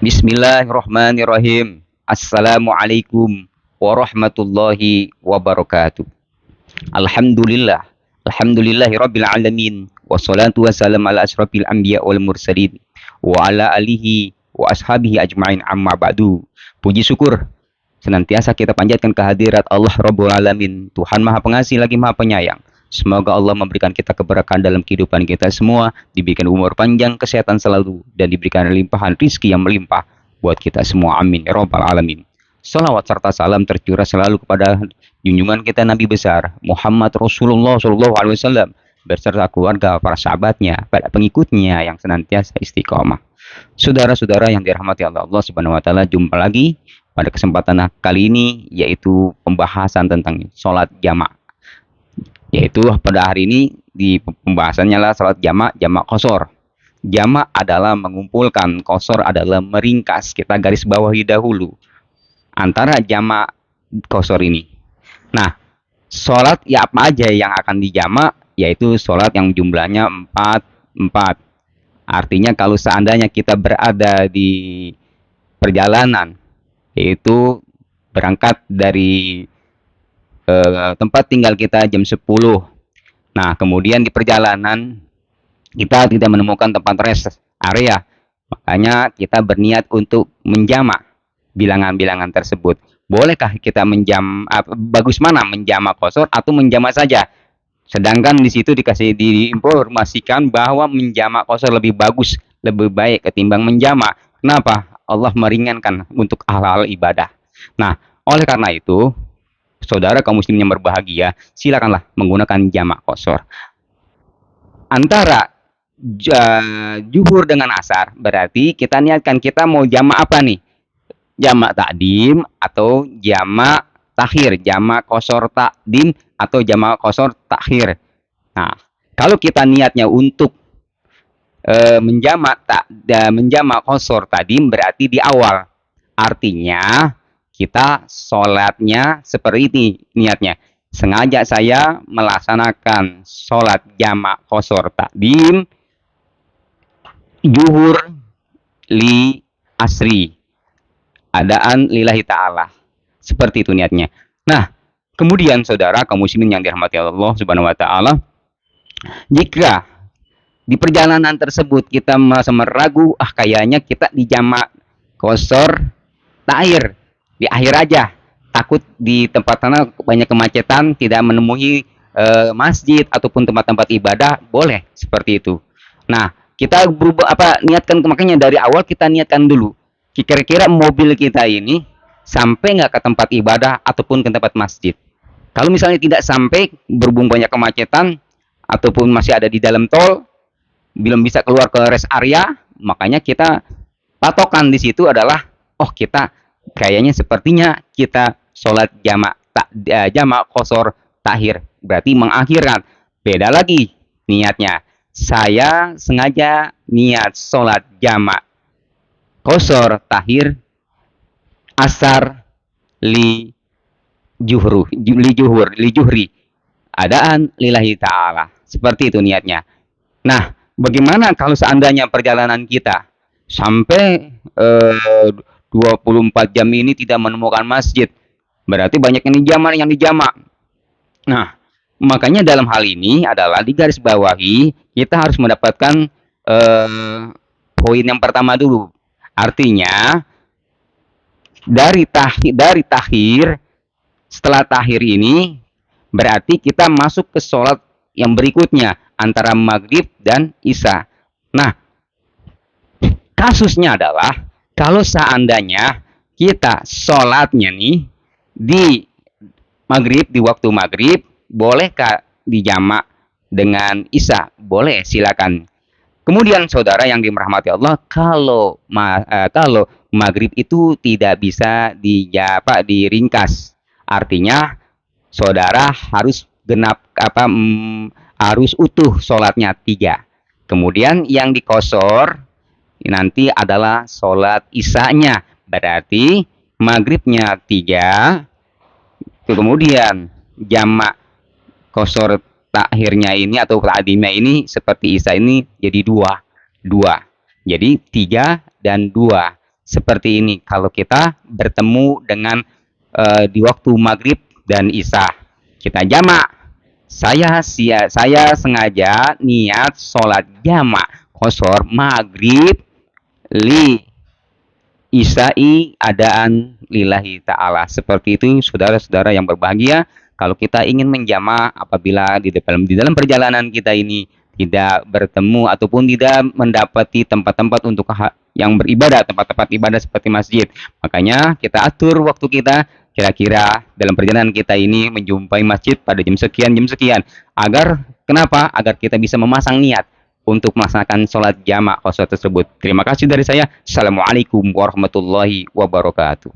Bismillahirrahmanirrahim. Assalamualaikum warahmatullahi wabarakatuh. Alhamdulillah. Alhamdulillahi rabbil alamin. Wassalatu wassalamu ala asrafil anbiya wal mursalin. Wa ala alihi wa ashabihi ajma'in amma ba'du. Puji syukur senantiasa kita panjatkan kehadirat Allah Rabbul Alamin, Tuhan Maha Pengasih lagi Maha Penyayang. Semoga Allah memberikan kita keberkahan dalam kehidupan kita semua, diberikan umur panjang, kesehatan selalu, dan diberikan limpahan rizki yang melimpah buat kita semua. Amin ya Rabbal Alamin. Salawat serta salam tercurah selalu kepada junjungan kita Nabi besar Muhammad Rasulullah SAW beserta keluarga, para sahabatnya, para pengikutnya yang senantiasa istiqomah. Saudara-saudara yang dirahmati Allah Subhanahu Wa Taala, jumpa lagi pada kesempatan kali ini, yaitu pembahasan tentang sholat jamaah. Yaitu pada hari ini di pembahasannya lah sholat jamaah qashar. Jamaah adalah mengumpulkan, qashar adalah meringkas. Kita garis bawahi dahulu antara jamaah qashar ini. Nah, sholat ya apa aja yang akan dijamaah, yaitu sholat yang jumlahnya 4. Artinya kalau seandainya kita berada di perjalanan, yaitu berangkat dari tempat tinggal kita jam 10. Nah, kemudian di perjalanan kita tidak menemukan tempat rest area. Makanya kita berniat untuk menjamak bilangan-bilangan tersebut. Bolehkah kita bagus mana menjamak qashar atau menjamak saja? Sedangkan di situ dikasih diinformasikan bahwa menjamak qashar lebih bagus, lebih baik ketimbang menjamak. Kenapa? Allah meringankan untuk hal-hal ibadah. Nah, oleh karena itu, saudara kaum muslimin yang berbahagia, silakanlah menggunakan jamak qashar. Antara zuhur dengan asar, berarti kita niatkan kita mau jamak apa nih? Jamak takdim atau jamak takhir, jamak qashar takdim atau jamak qashar takhir. Nah, kalau kita niatnya untuk menjamak qashar takdim, berarti di awal. Artinya kita sholatnya seperti ini niatnya. Sengaja saya melaksanakan sholat jamak qashar takdim zuhur li asri. Adaan lillahi ta'ala. Seperti itu niatnya. Nah, kemudian saudara kaum muslimin yang dirahmati Allah Subhanahu Wa Ta'ala, jika di perjalanan tersebut kita merasa meragu, kayaknya kita di jamak qashar takhir, di akhir aja, takut di tempat sana banyak kemacetan, tidak menemui masjid ataupun tempat-tempat ibadah, boleh seperti itu. Nah, kita niatkan, makanya dari awal kita niatkan dulu, kira-kira mobil kita ini sampai nggak ke tempat ibadah ataupun ke tempat masjid. Kalau misalnya tidak sampai, berhubung banyak kemacetan ataupun masih ada di dalam tol, belum bisa keluar ke rest area, makanya kita patokan di situ adalah, kita kayaknya sepertinya kita sholat jamak qashar takhir, berarti mengakhirkan. Beda lagi niatnya, saya sengaja niat sholat jamak qashar takhir asar li juhri adaan lillahi ta'ala. Seperti itu niatnya. Nah, bagaimana kalau seandainya perjalanan kita sampai 24 jam ini tidak menemukan masjid? Berarti banyak yang dijamak. Nah, makanya dalam hal ini adalah di garis bawahi, kita harus mendapatkan poin yang pertama dulu. Artinya dari takhir, setelah takhir ini berarti kita masuk ke sholat yang berikutnya antara maghrib dan isya. Nah, kasusnya adalah kalau seandainya kita sholatnya nih di maghrib, di waktu maghrib, bolehkah dijamak dengan isya? Boleh, silakan. Kemudian saudara yang dirahmati Allah, kalau maghrib itu tidak bisa diringkas, artinya saudara harus harus utuh sholatnya 3. Kemudian yang di qashar nanti adalah sholat isya-nya, berarti maghribnya 3, kemudian jamak qashar takhirnya ini atau takdimnya ini seperti isya ini jadi 2. Jadi 3 dan 2. seperti ini kalau kita bertemu dengan di waktu maghrib dan isya. Kita jamak. Saya sengaja niat sholat jamak kosor maghrib li isya'i adaan lillahi ta'ala. Seperti itu saudara-saudara yang berbahagia, kalau kita ingin menjamak apabila di dalam perjalanan kita ini tidak bertemu ataupun tidak mendapati tempat-tempat untuk yang beribadah, tempat-tempat ibadah seperti masjid. Makanya kita atur waktu kita, kira-kira dalam perjalanan kita ini menjumpai masjid pada jam sekian. Agar kenapa? Agar kita bisa memasang niat untuk melaksanakan sholat jamak qasar tersebut. Terima kasih dari saya. Assalamualaikum warahmatullahi wabarakatuh.